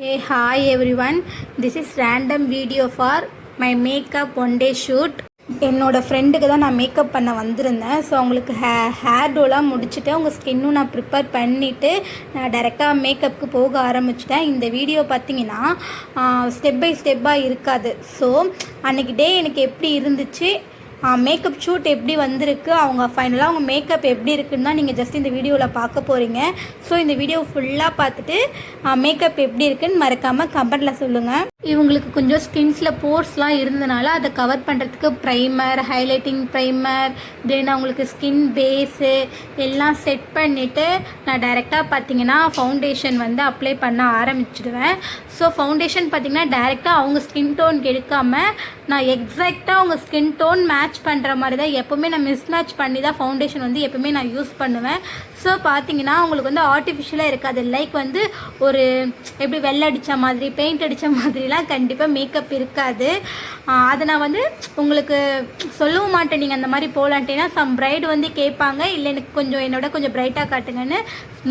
Hey, hi everyone. This is random video for my makeup one day shoot. என்னோட ஃப்ரெண்டுக்கு தான் நான் makeup பண்ண வந்திருந்தேன். ஸோ அவங்களுக்கு ஹேர் டோலாம் முடிச்சுட்டு அவங்க ஸ்கின்னும் நான் ப்ரிப்பேர் பண்ணிவிட்டு நான் டைரெக்டாக மேக்கப்புக்கு போக ஆரம்பிச்சிட்டேன். இந்த வீடியோ பார்த்தீங்கன்னா ஸ்டெப் பை ஸ்டெப்பாக இருக்காது. ஸோ அன்றைக்கி டே எனக்கு எப்படி இருந்துச்சு, மேக்கப் ஷூட் எப்படி வந்திருக்கு, அவங்க ஃபைனலாக அவங்க மேக்கப் எப்படி இருக்குன்னு தான் நீங்கள் ஜஸ்ட் இந்த வீடியோவில் பார்க்க போகிறீங்க. ஸோ இந்த வீடியோ ஃபுல்லாக பார்த்துட்டு மேக்கப் எப்படி இருக்குன்னு மறக்காமல் கமெண்ட்டில் சொல்லுங்கள். இவங்களுக்கு கொஞ்சம் ஸ்கின்ஸில் போர்ஸ்லாம் இருந்தனால அதை கவர் பண்ணுறதுக்கு ப்ரைமர், ஹைலைட்டிங் ப்ரைமர், தென் அவங்களுக்கு ஸ்கின் பேஸு எல்லாம் செட் பண்ணிவிட்டு நான் டைரெக்டாக பார்த்தீங்கன்னா ஃபவுண்டேஷன் வந்து அப்ளை பண்ண ஆரம்பிச்சிடுவேன். ஸோ ஃபவுண்டேஷன் பார்த்திங்கன்னா டைரெக்டாக அவங்க ஸ்கின் டோனுக்கு எடுக்காமல் நான் எக்ஸாக்டாக அவங்க ஸ்கின் டோன் மேட்ச் பண்ணுற மாதிரி தான் எப்போவுமே நான் மிஸ் மேட்ச் பண்ணி தான் ஃபவுண்டேஷன் வந்து எப்போவுமே நான் யூஸ் பண்ணுவேன். ஸோ பார்த்தீங்கன்னா அவங்களுக்கு வந்து ஆர்டிஃபிஷியலாக இருக்காது. லைக் வந்து ஒரு எப்படி வெள்ளை அடித்த மாதிரி, பெயிண்ட் அடித்த மாதிரிலாம் கண்டிப்பாக மேக்கப் இருக்காது. அதை நான் வந்து உங்களுக்கு சொல்லவும் மாட்டேன் நீங்கள் அந்த மாதிரி போகலான்ட்டேன்னா சம் பிரைட் வந்து கேட்பாங்க, இல்லை எனக்கு கொஞ்சம் என்னோட கொஞ்சம் பிரைட்டாக காட்டுங்கன்னு.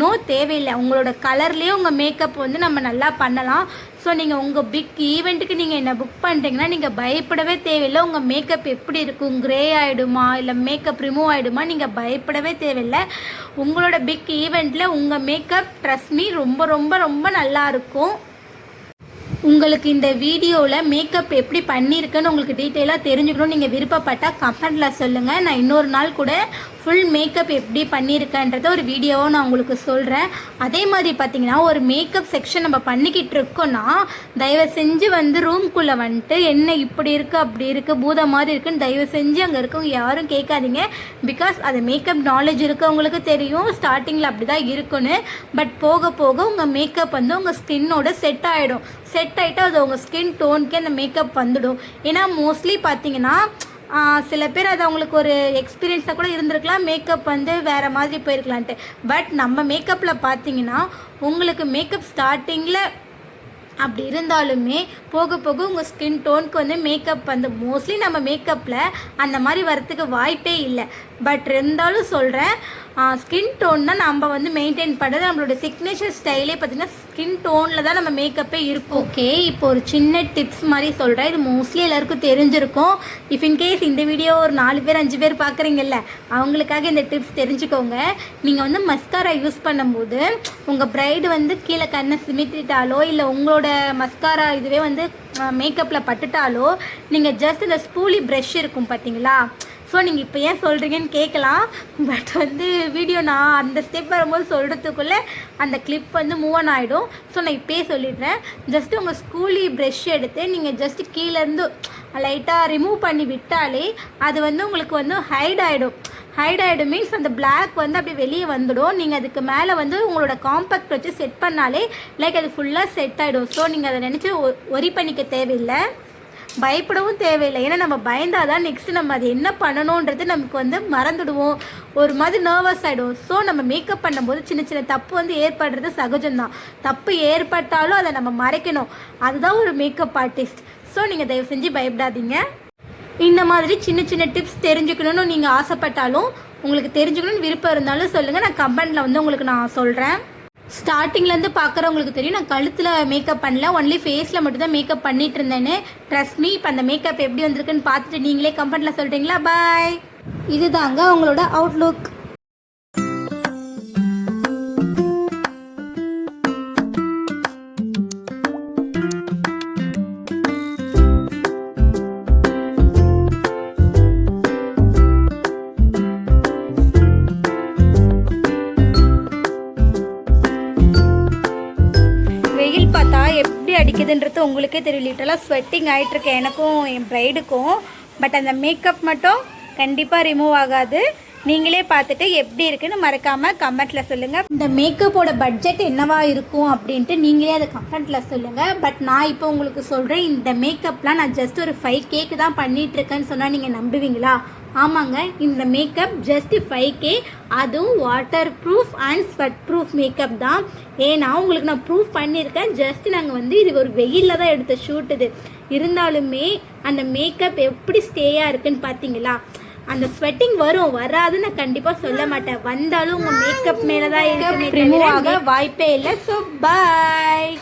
நோ, தேவையில்லை. உங்களோட கலர்லேயே உங்கள் மேக்கப் வந்து நம்ம நல்லா பண்ணலாம். ஸோ நீங்கள் உங்கள் பிக் ஈவெண்ட்டுக்கு நீங்கள் என்ன புக் பண்ணிட்டீங்கன்னா நீங்கள் பயப்படவே தேவையில்லை. உங்கள் மேக்கப் எப்படி இருக்கும், க்ரே ஆகிடுமா இல்லை மேக்கப் ரிமூவ் ஆகிடுமா, நீங்கள் பயப்படவே தேவையில்லை. உங்களோட பிக் ஈவெண்ட்டில் உங்கள் மேக்கப் ட்ரஸ்ட் மீ ரொம்ப ரொம்ப ரொம்ப நல்லாயிருக்கும். உங்களுக்கு இந்த வீடியோவில் மேக்கப் எப்படி பண்ணியிருக்குன்னு உங்களுக்கு டீட்டெயிலாக தெரிஞ்சுக்கணும் நீங்கள் விருப்பப்பட்டால் கமெண்ட்டில் சொல்லுங்கள். நான் இன்னொரு நாள் கூட ஃபுல் மேக்கப் எப்படி பண்ணியிருக்கேன்றத ஒரு வீடியோவை நான் உங்களுக்கு சொல்கிறேன். அதே மாதிரி பார்த்திங்கன்னா ஒரு மேக்கப் செக்ஷன் நம்ம பண்ணிக்கிட்டு இருக்கோன்னா தயவு செஞ்சு வந்து ரூம்குள்ளே வந்துட்டு என்ன இப்படி இருக்குது அப்படி இருக்குது பூதம் மாதிரி இருக்குன்னு தயவு செஞ்சு அங்கே இருக்கவங்க யாரும் கேட்காதீங்க. பிகாஸ் அது மேக்கப் நாலேஜ் இருக்கவங்களுக்கு தெரியும் ஸ்டார்டிங்கில் அப்படி தான் இருக்குன்னு. பட் போக போக உங்கள் மேக்கப் வந்து உங்கள் ஸ்கின்னோட செட் ஆகிடும். செட் ஆகிட்டு அது உங்கள் ஸ்கின் டோனுக்கே அந்த மேக்கப் வந்துடும். ஏன்னா மோஸ்ட்லி பார்த்தீங்கன்னா சில பேர் அது அவங்களுக்கு ஒரு எக்ஸ்பீரியன்ஸாக கூட இருந்திருக்கலாம், மேக்கப் வந்து வேறு மாதிரி போயிருக்கலான்ட்டு. பட் நம்ம மேக்கப்பில் பார்த்தீங்கன்னா உங்களுக்கு மேக்கப் ஸ்டார்டிங்கில் அப்படி இருந்தாலுமே போக போக உங்கள் ஸ்கின் டோனுக்கு வந்து மேக்கப் வந்து மோஸ்ட்லி நம்ம மேக்கப்பில் அந்த மாதிரி வரத்துக்கு வாய்ப்பே இல்லை. பட் இருந்தாலும் சொல்கிறேன், ஸ்கின் டோன் தான் நம்ம வந்து மெயின்டைன் பண்ணுறது. நம்மளோட சிக்னேச்சர் ஸ்டைலே பார்த்திங்கன்னா ஸ்கின் டோனில் தான் நம்ம மேக்கப்பே இருக்கும். ஓகே, இப்போ ஒரு சின்ன டிப்ஸ் மாதிரி சொல்கிறேன். இது மோஸ்ட்லி எல்லாருக்கும் தெரிஞ்சிருக்கும். இஃப் இன்கேஸ் இந்த வீடியோ ஒரு 4 பேர் 5 பேர் பார்க்குறீங்கல்ல, அவங்களுக்காக இந்த டிப்ஸ் தெரிஞ்சுக்கோங்க. நீங்கள் வந்து மஸ்காரா யூஸ் பண்ணும்போது உங்கள் பிரைடு வந்து கீழே கண்ணை சிமிட்டிட்டாலோ இல்லை உங்களோட மஸ்காரா இதுவே வந்து மேக்கப்பில் பட்டுட்டாலோ நீங்கள் ஜஸ்ட் இந்த ஸ்பூலி ப்ரஷ் இருக்கும் பார்த்தீங்களா. ஸோ நீங்கள் இப்போ ஏன் சொல்கிறீங்கன்னு கேட்கலாம். பட் வந்து வீடியோ நான் அந்த ஸ்டெப் வரும்போது சொல்கிறதுக்குள்ளே அந்த கிளிப் வந்து மூவ் ஆன் ஆகிடும். ஸோ நான் இப்போயே சொல்லிடுறேன். ஜஸ்ட்டு உங்கள் ஸ்கூலி ப்ரஷ் எடுத்து நீங்கள் ஜஸ்ட்டு கீழேருந்து லைட்டாக ரிமூவ் பண்ணி விட்டாலே அது வந்து உங்களுக்கு வந்து ஹைட் ஆகிடும். மீன்ஸ் அந்த பிளாக் வந்து அப்படி வெளியே வந்துடும். நீங்கள் அதுக்கு மேலே வந்து உங்களோட காம்பேக்ட் வச்சு செட் பண்ணாலே லைக் அது ஃபுல்லாக செட் ஆகிடும். ஸோ நீங்கள் அதை நினச்சி ஒரி பண்ணிக்க தேவையில்லை, பயப்படவும் தேவையில்லை. ஏன்னா நம்ம பயந்தாதான் நெக்ஸ்ட்டு நம்ம அது என்ன பண்ணணுன்றது நமக்கு வந்து மறந்துடுவோம், ஒரு மாதிரி நர்வஸ் ஆகிடும். ஸோ நம்ம மேக்கப் பண்ணும்போது சின்ன சின்ன தப்பு வந்து ஏற்படுறது சகஜம்தான். தப்பு ஏற்பட்டாலும் அதை நம்ம மறைக்கணும். அதுதான் ஒரு மேக்கப் ஆர்டிஸ்ட். ஸோ நீங்கள் தயவு செஞ்சு பயப்படாதீங்க. இந்த மாதிரி சின்ன சின்ன டிப்ஸ் தெரிஞ்சுக்கணும்னு நீங்கள் ஆசைப்பட்டாலும் உங்களுக்கு தெரிஞ்சுக்கணும்னு விருப்பம் இருந்தாலும் சொல்லுங்கள். நான் கமெண்ட்டில் வந்து உங்களுக்கு நான் சொல்கிறேன். ஸ்டார்டிங்லேருந்து பார்க்குறவங்களுக்கு தெரியும் நான் கழுத்தில் மேக்கப் பண்ணல, ஒன்லி ஃபேஸில் மட்டும்தான் மேக்கப் பண்ணிகிட்டு இருந்தேன்னு. ட்ரஸ்ட் மீ, இப்போ அந்த மேக்கப் எப்படி வந்திருக்குன்னு பார்த்துட்டு நீங்களே கமெண்ட்டில் சொல்கிறீங்களா? பாய். இதுதாங்க அவங்களோட அவுட்லுக். வெயில் பார்த்தா எப்படி அடிக்குதுன்றது உங்களுக்கே தெரியும். லிட்டலாக ஸ்வெட்டிங் ஆகிட்டுருக்கு எனக்கும் என் ப்ரைடுக்கும். பட் அந்த மேக்கப் மட்டும் கண்டிப்பாக ரிமூவ் ஆகாது. நீங்களே பார்த்துட்டு எப்படி இருக்குன்னு மறக்காமல் கமெண்ட்டில் சொல்லுங்கள். இந்த மேக்கப்போட பட்ஜெட் என்னவா இருக்கும் அப்படின்ட்டு நீங்களே அதை கமெண்ட்டில் சொல்லுங்கள். பட் நான் இப்போ உங்களுக்கு சொல்கிறேன், இந்த மேக்கப்லாம் நான் ஜஸ்ட் ஒரு 5Kக்கு தான் பண்ணிகிட்ருக்கேன்னு சொன்னால் நீங்கள் நம்புவீங்களா? ஆமாங்க, இந்த மேக்கப் ஜஸ்ட் 5K, அதுவும் water proof and sweat proof makeup தான். ஏன்னா உங்களுக்கு நான் ப்ரூஃப் பண்ணியிருக்கேன். ஜஸ்ட் நாங்கள் வந்து இது ஒரு வெயிலில் தான் எடுத்த ஷூட். இது இருந்தாலுமே அந்த மேக்கப் எப்படி ஸ்டேயாக இருக்குன்னு பார்த்தீங்களா? அந்த ஸ்வெட்டிங் வரும் வராதுன்னு நான் கண்டிப்பாக சொல்ல மாட்டேன். வந்தாலும் உங்கள் மேக்கப் மேலே தான் இருக்குமே, ரிமூவ் ஆக வாய்ப்பே இல்லை. So bye.